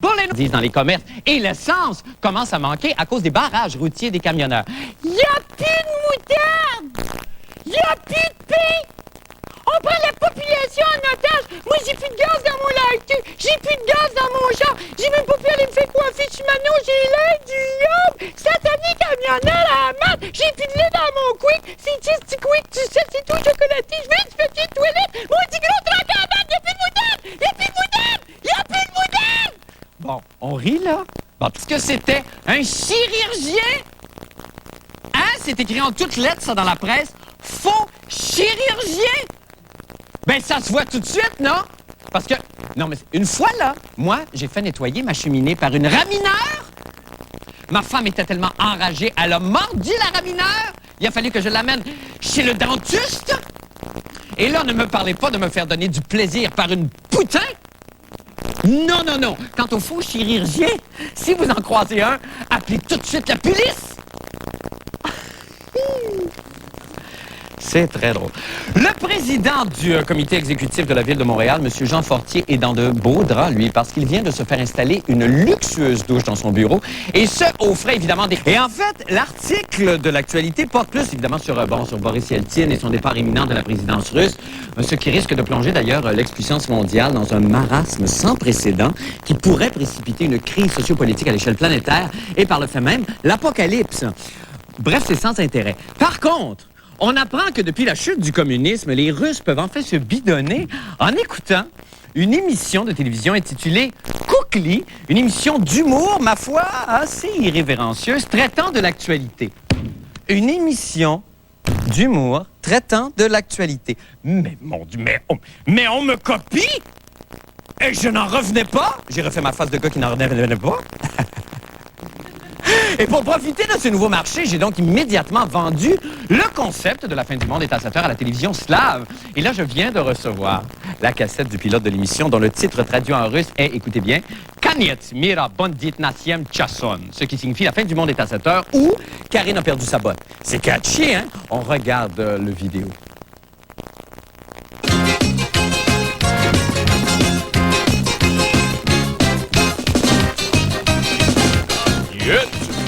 Pour les disent dans les commerces. Et l'essence commence à manquer à cause des barrages routiers des camionneurs. Il n'y a plus de moutarde! Il n'y a plus de pain! On prend la population en otage! Moi, j'ai plus de gaz dans mon lighter! J'ai plus de gaz dans mon char! J'ai même pas pu aller me faire coiffer sur Mano! J'ai l'air du diable! Satané camionneur à la main! J'ai plus de lait dans mon quick! C'est juste du quick, tu sais, c'est tout chocolaté! Je veux du papier de toilette! Mon petit gros truc à la main! Il n'y a plus de moutarde! Il n'y a plus de moutarde! Il n'y a plus de moutarde! Bon, on rit, là? Bon, parce que c'était un chirurgien? Hein? C'est écrit en toutes lettres, ça, dans la presse. Faux chirurgien? Ben, ça se voit tout de suite, non? Parce que, non, mais une fois, là, moi, j'ai fait nettoyer ma cheminée par une ramineur. Ma femme était tellement enragée, elle a mordu la ramineur. Il a fallu que je l'amène chez le dentiste. Et là, ne me parlez pas de me faire donner du plaisir par une poutin. Non, non, non. Quant au faux chirurgien, si vous en croisez un, appelez tout de suite la police. C'est très drôle. Le président du comité exécutif de la Ville de Montréal, M. Jean Fortier, est dans de beaux draps, lui, parce qu'il vient de se faire installer une luxueuse douche dans son bureau, et ce, aux frais, évidemment, des... Et en fait, l'article de l'actualité porte plus, évidemment, sur Boris Yeltsin et son départ imminent de la présidence russe, ce qui risque de plonger, d'ailleurs, l'ex-puissance mondiale dans un marasme sans précédent qui pourrait précipiter une crise sociopolitique à l'échelle planétaire et, par le fait même, l'apocalypse. Bref, c'est sans intérêt. Par contre, on apprend que depuis la chute du communisme, les Russes peuvent enfin se bidonner en écoutant une émission de télévision intitulée Koukli, une émission d'humour, ma foi, assez irrévérencieuse, traitant de l'actualité. Une émission d'humour traitant de l'actualité. Mais mon Dieu, mais on me copie? Et je n'en revenais pas? J'ai refait ma face de gars qui n'en revenait pas. Et pour profiter de ce nouveau marché, j'ai donc immédiatement vendu le concept de la fin du monde est à 7 heures à la télévision slave. Et là, je viens de recevoir la cassette du pilote de l'émission dont le titre traduit en russe est, écoutez bien, Kaniet mira bondit natiem chason, ce qui signifie la fin du monde est à 7 heures ou Karine a perdu sa botte. C'est catchy, hein? On regarde le vidéo.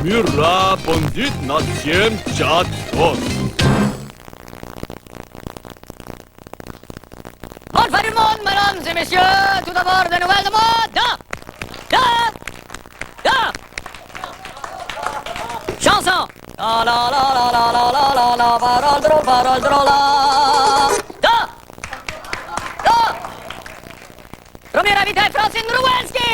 Mira bondit natiem chason. Bonne fin du monde, mesdames et messieurs. Tout d'abord, des nouvelles de mode. Chanson. La la la la la la la la la. Parole drôle, Premier invité, Francine Rouwenski.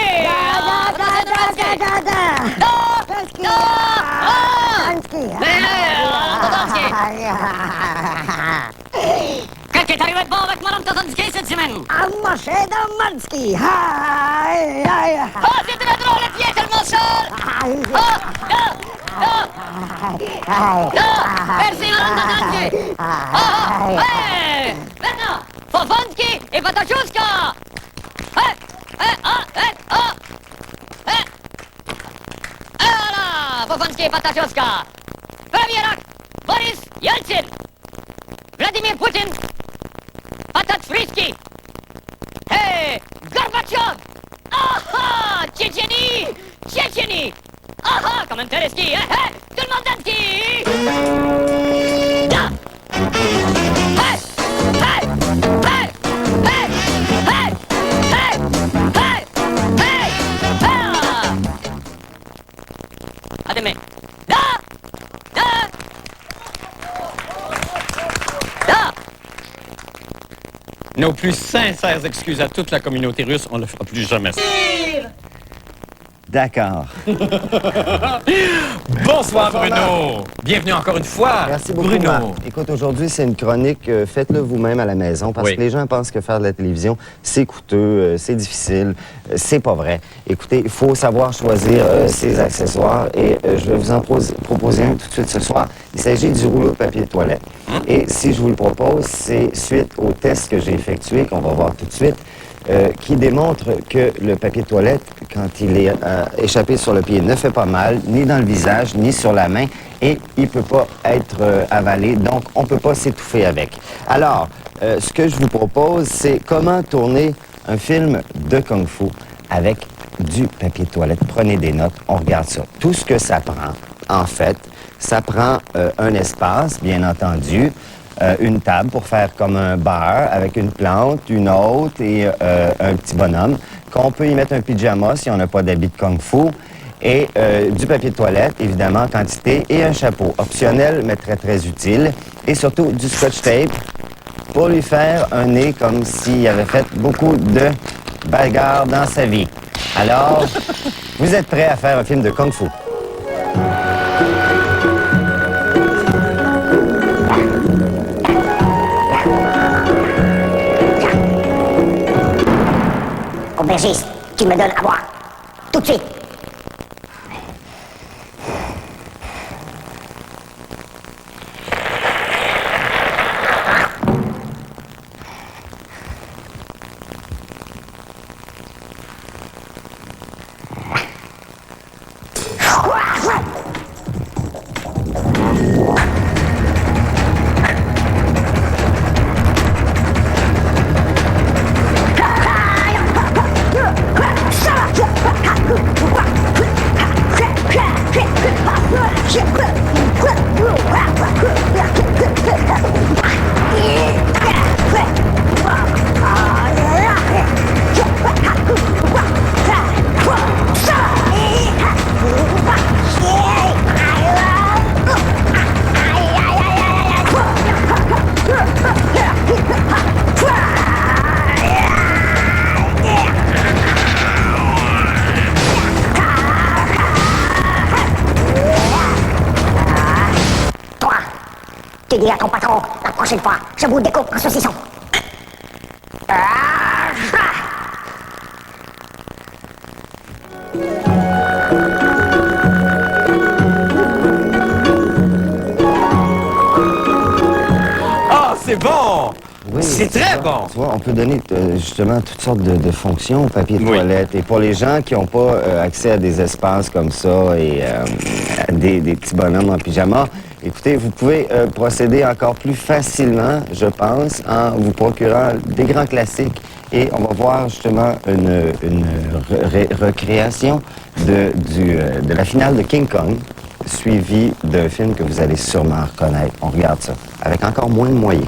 Qu'est-ce qui est arrivé de bon avec Mme Totonski cette semaine? Moshe Domanski. Oh, c'est très drôle, la fille est tellement seule. Merci, Mme Totonski. Maintenant, Fofonski et Patachouska. Voilà, Fofonski et Patachouska. Premier acte, Boris Yeltsin. Vladimir Poutine. Patat Frisky. Hey, Gorbatchev. Aha, Tchétchénie. Aha, comme un Tereski. Tout le monde danski. À demain. Nos plus sincères excuses à toute la communauté russe, on ne le fera plus jamais. D'accord. Bonsoir Bruno. Bienvenue encore une fois. Merci beaucoup, Bruno. Marc. Écoute, aujourd'hui, c'est une chronique, faites-le vous-même à la maison, parce Oui. que les gens pensent que faire de la télévision, c'est coûteux, c'est difficile, c'est pas vrai. Écoutez, il faut savoir choisir ses accessoires, et je vais vous en proposer un tout de suite ce soir. Il s'agit du rouleau de papier de toilette. Et si je vous le propose, c'est suite au test que j'ai effectué, qu'on va voir tout de suite, qui démontre que le papier de toilette, quand il est échappé sur le pied, ne fait pas mal, ni dans le visage, ni sur la main, et il ne peut pas être avalé, donc on ne peut pas s'étouffer avec. Alors, ce que je vous propose, c'est comment tourner un film de Kung Fu avec du papier de toilette. Prenez des notes, on regarde ça. Tout ce que ça prend, en fait, ça prend un espace, bien entendu, une table pour faire comme un bar avec une plante, une autre et un petit bonhomme, qu'on peut y mettre un pyjama si on n'a pas d'habit de kung-fu, et du papier de toilette, évidemment, en quantité, et un chapeau. Optionnel, mais très, très utile. Et surtout, du scotch tape pour lui faire un nez comme s'il avait fait beaucoup de bagarres dans sa vie. Alors, vous êtes prêts à faire un film de kung-fu? Aubergiste, tu me donnes à boire. Tout de suite. Tu dis à ton patron, la prochaine fois, je vous découpe en saucisson. Ah, c'est bon! Oui, C'est très ça. bon. Tu vois, on peut donner justement toutes sortes de fonctions au papier de Oui. toilette. Et pour les gens qui n'ont pas accès à des espaces comme ça et à des petits bonhommes en pyjama, écoutez, vous pouvez procéder encore plus facilement, je pense, en vous procurant des grands classiques. Et on va voir justement une recréation de la finale de King Kong, suivie d'un film que vous allez sûrement reconnaître. On regarde ça, avec encore moins de moyens.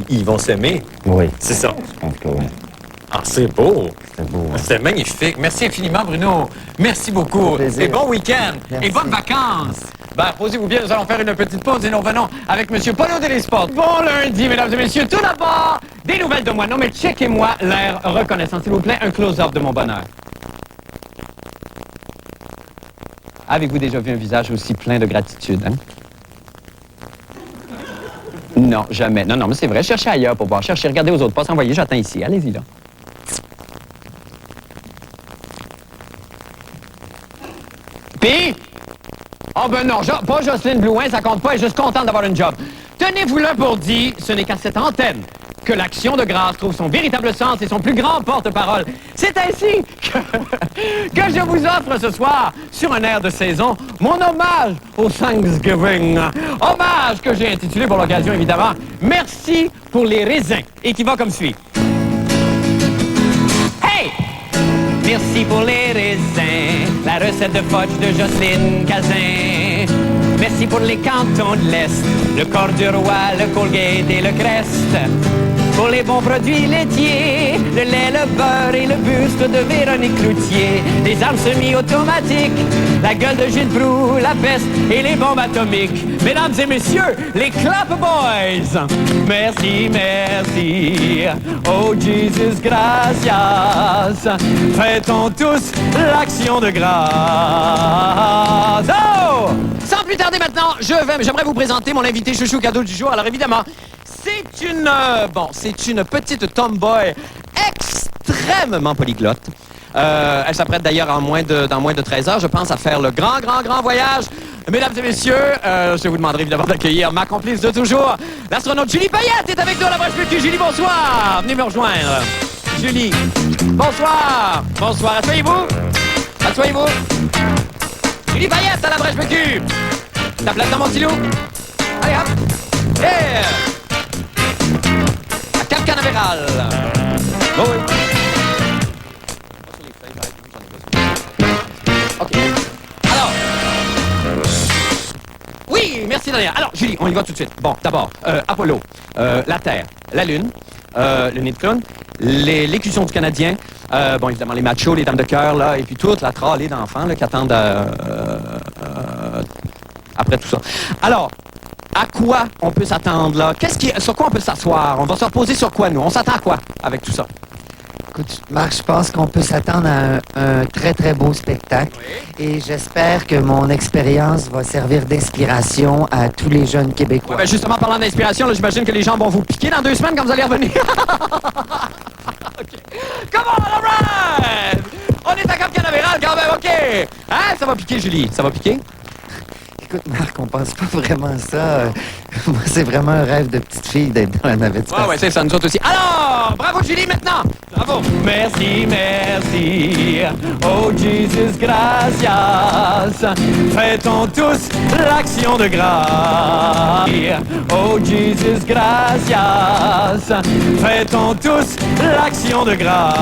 Ils vont s'aimer. Oui. C'est ça. Je pense que oui. Ah, c'est beau. C'est beau. Hein? C'est magnifique. Merci infiniment, Bruno. Merci beaucoup. Ça fait plaisir. Et bon week-end. Merci. Et bonnes vacances. Ben, posez-vous bien, nous allons faire une petite pause et nous revenons avec M. Polo Delesports. Bon lundi, mesdames et messieurs. Tout d'abord, des nouvelles de moi. Non, mais checkez-moi l'air reconnaissant, s'il vous plaît. Un close-up de mon bonheur. Avez-vous déjà vu un visage aussi plein de gratitude, hein? Non, jamais. Non, non, mais c'est vrai. Cherchez ailleurs pour voir. Cherchez, regardez aux autres. Pas s'envoyer, j'attends ici. Allez-y, là. Puis? Oh ben non, pas Jocelyne Blouin, ça compte pas, elle est juste contente d'avoir une job. Tenez-vous-le pour dit, ce n'est qu'à cette antenne que l'action de grâce trouve son véritable sens et son plus grand porte-parole. C'est ainsi que je vous offre ce soir, sur un air de saison, mon hommage au Thanksgiving. Hommage que j'ai intitulé pour l'occasion, évidemment, Merci pour les raisins, et qui va comme suit. Hey! Merci pour les raisins, la recette de fudge de Jocelyne Cazin. Merci pour les cantons de l'Est, le corps du roi, le Colgate et le Crest. pour les bons produits laitiers, le lait, le beurre et le buste de Véronique Cloutier, des armes semi-automatiques, la gueule de Gilles Proulx, la peste et les bombes atomiques. Mesdames et messieurs, les Clap Boys. Merci, merci. Oh Jesus, gracias. Fêtons tous l'action de grâce. Oh! Sans plus tarder maintenant, j'aimerais vous présenter mon invité chouchou cadeau du jour. Alors évidemment, c'est une petite tomboy extrêmement polyglotte. Elle s'apprête d'ailleurs dans moins de 13 heures, je pense, à faire le grand voyage. Mesdames et messieurs, je vous demanderai évidemment d'accueillir ma complice de toujours, l'astronaute Julie Payette est avec nous à la Brèche PQ. Julie, bonsoir. Venez me rejoindre. Julie, bonsoir. Bonsoir. Asseyez-vous. Asseyez-vous. Julie Payette à la Brèche PQ. Ta place dans mon stylo. Allez, hop. Yeah. À Cap Canaveral. Oh oui. OK. Alors. Oui, merci Daniel. Alors, Julie, on y va tout de suite. Bon, d'abord, Apollo, la Terre, la Lune, le nid de clown, l'écusson du Canadien, bon, évidemment, les machos, les dames de cœur, là, et puis toute la tralée d'enfants, là, qui attendent après tout ça. Alors, à quoi on peut s'attendre, là? Sur quoi on peut s'asseoir? On va se reposer sur quoi, nous? On s'attend à quoi avec tout ça? Écoute, Marc, je pense qu'on peut s'attendre à un très, très beau spectacle. Oui. Et j'espère que mon expérience va servir d'inspiration à tous les jeunes Québécois. Ouais, ben justement, parlant d'inspiration, j'imagine que les gens vont vous piquer dans 2 semaines quand vous allez revenir. Okay. Come on, all right! On est à Cap Canaveral quand même, OK! Hein, ça va piquer, Julie? Ça va piquer? Écoute, Marc, on pense pas vraiment à ça. Moi, c'est vraiment un rêve de petite fille d'être dans la navette spatiale. Ouais, c'est ça, nous autres aussi. Alors, bravo Julie, maintenant! Bravo! Merci, merci. Oh Jesus, gracias. Fêtons tous l'action de grâce. Oh Jesus, gracias. Fêtons tous l'action de grâce.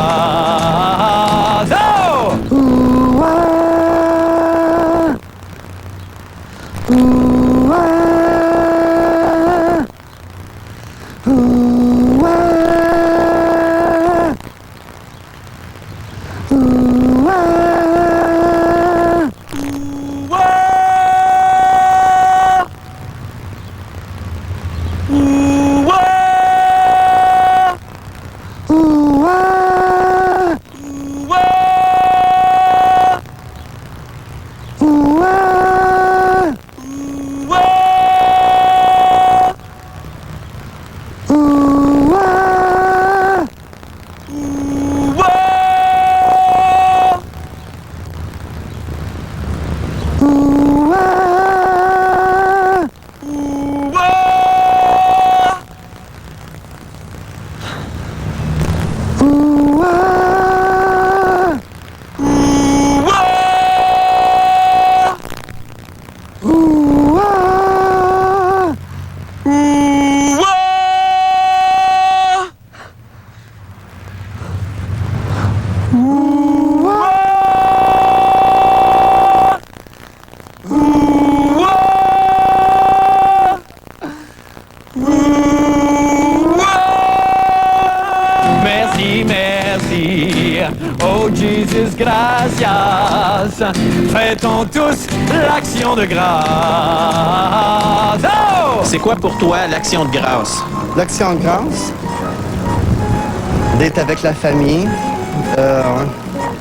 Oh! Oh Jesus, gracias. Fêtons tous l'action de grâce. Oh! C'est quoi pour toi l'action de grâce? L'action de grâce, d'être avec la famille,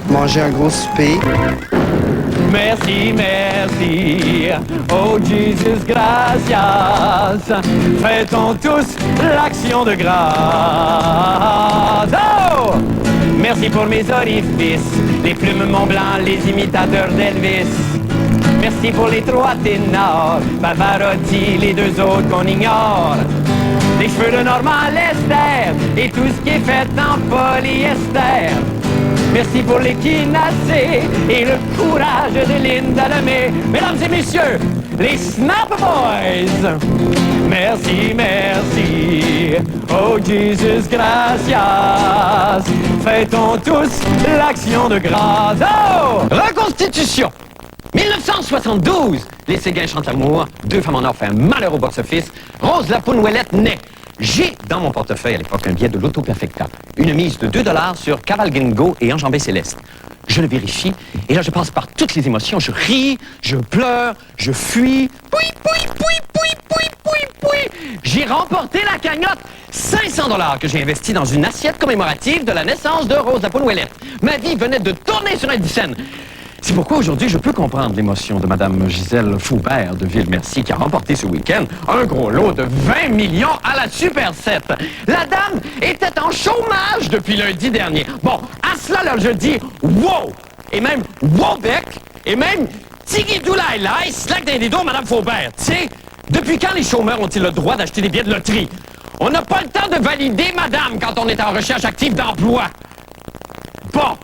manger un gros souper. Merci, merci. Oh Jesus, gracias. Fêtons tous l'action de grâce. Oh! Merci pour mes orifices, les plumes Mont Blanc, les imitateurs d'Elvis. Merci pour les 3 ténors, Pavarotti, les 2 autres qu'on ignore. Les cheveux de Normand Lester et tout ce qui est fait en polyester. Merci pour l'équinacée et le courage de Linda Lemay. Mesdames et messieurs, les Snap Boys. Merci, merci. Oh Jesus, gracias. Fêtons tous l'action de grâce. Oh! Reconstitution. 1972. Les Séguins chantent l'amour. 2 femmes en or fait un malheur au box-office. Rose Lapoune-Ouellette naît. J'ai dans mon portefeuille à l'époque un billet de l'Auto Perfecta, une mise de 2 $ sur Cavalgringo et Enjambé Céleste. Je le vérifie, et là je passe par toutes les émotions. Je ris, je pleure, je fuis. Poui, poui, poui, poui, poui, poui, poui. J'ai remporté la cagnotte. 500 $ que j'ai investi dans une assiette commémorative de la naissance de Rose Lapoune-Ouellette. Ma vie venait de tourner sur un scène. C'est pourquoi aujourd'hui, je peux comprendre l'émotion de Mme Gisèle Faubert de Ville-Merci qui a remporté ce week-end un gros lot de 20 millions à la Super 7. La dame était en chômage depuis lundi dernier. Bon, à cela, là, je dis wow! Et même wow-bec! Et même tigidou-lai-lai, slack d'un dos, Mme Faubert. Tu sais, depuis quand les chômeurs ont-ils le droit d'acheter des billets de loterie? On n'a pas le temps de valider, madame, quand on est en recherche active d'emploi. Bon.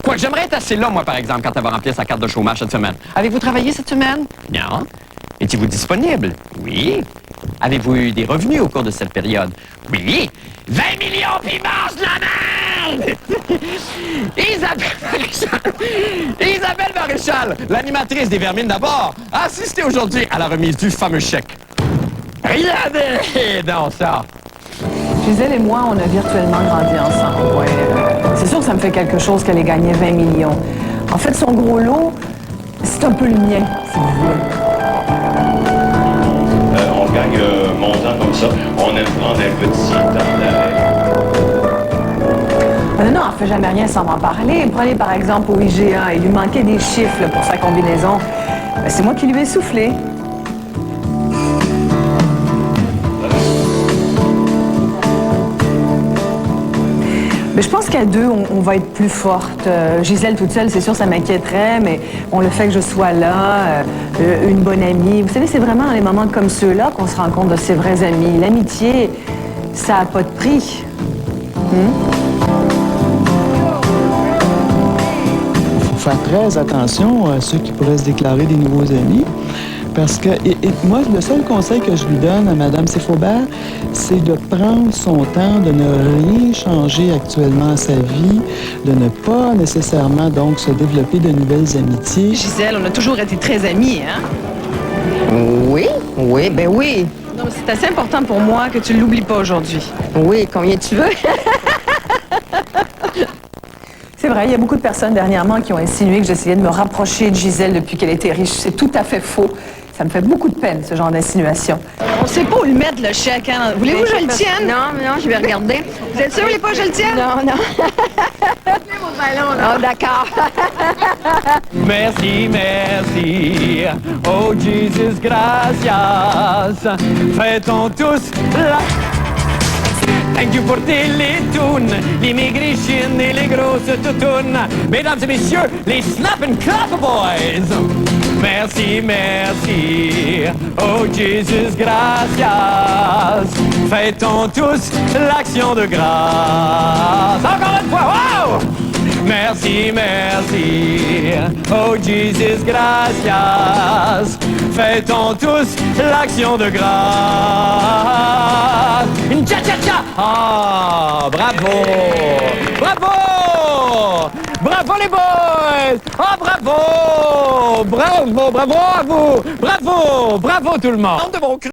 Quoique j'aimerais être assez là, moi, par exemple, quand elle va remplir sa carte de chômage cette semaine. Avez-vous travaillé cette semaine? Non. Étiez-vous disponible? Oui. Avez-vous eu des revenus au cours de cette période? Oui. 20 millions, puis mange de la merde! Isabelle Maréchal, l'animatrice des Vermines d'abord, a assisté aujourd'hui à la remise du fameux chèque. Regardez dans ça! Gisèle et moi, on a virtuellement grandi ensemble. Ouais. C'est sûr que ça me fait quelque chose qu'elle ait gagné 20 millions. En fait, son gros lot, c'est un peu le mien, si vous voulez. On gagne un montant comme ça. On aime prendre un petit temps d'arrêt. Non, elle fait jamais rien sans m'en parler. Prenez par exemple au IGA, il lui manquait des chiffres là, pour sa combinaison. Ben, c'est moi qui lui ai soufflé. Mais je pense qu'à deux, on va être plus forte. Gisèle toute seule, c'est sûr, ça m'inquiéterait, mais bon, le fait que je sois là, une bonne amie, vous savez, c'est vraiment dans les moments comme ceux-là qu'on se rend compte de ses vrais amis. L'amitié, ça n'a pas de prix. Il faut faire très attention à ceux qui pourraient se déclarer des nouveaux amis. Parce que, moi, le seul conseil que je lui donne à Mme Faubert, c'est de prendre son temps, de ne rien changer actuellement à sa vie, de ne pas nécessairement, donc, se développer de nouvelles amitiés. Gisèle, on a toujours été très amis, hein? Oui, ben oui. Non, c'est assez important pour moi que tu ne l'oublies pas aujourd'hui. Oui, combien tu veux? C'est vrai, il y a beaucoup de personnes dernièrement qui ont insinué que j'essayais de me rapprocher de Gisèle depuis qu'elle était riche. C'est tout à fait faux. Ça me fait beaucoup de peine, ce genre d'insinuation. On ne sait pas où le mettre, le chèque. Hein? Voulez-vous que je le tienne? Non, je vais regarder. Vous êtes sûr, vous voulez pas que je le tienne? Non. Oh, d'accord. Merci, merci. Oh, Jesus, gracias. Fêtons tous la... Thank you pour Télétoon, l'immigration et les grosses toutounes. Mesdames et messieurs, les Snap and Clap Boys. Merci, merci. Oh, Jesus, gracias. Fêtons tous l'action de grâce. Encore une fois, wow! Merci, merci. Oh, Jesus, gracias. Fêtons tous l'action de grâce. Une cha-cha-cha. Ah, bravo. Bravo. Bravo les boys. Ah, bravo. Bravo à vous. Bravo tout le monde.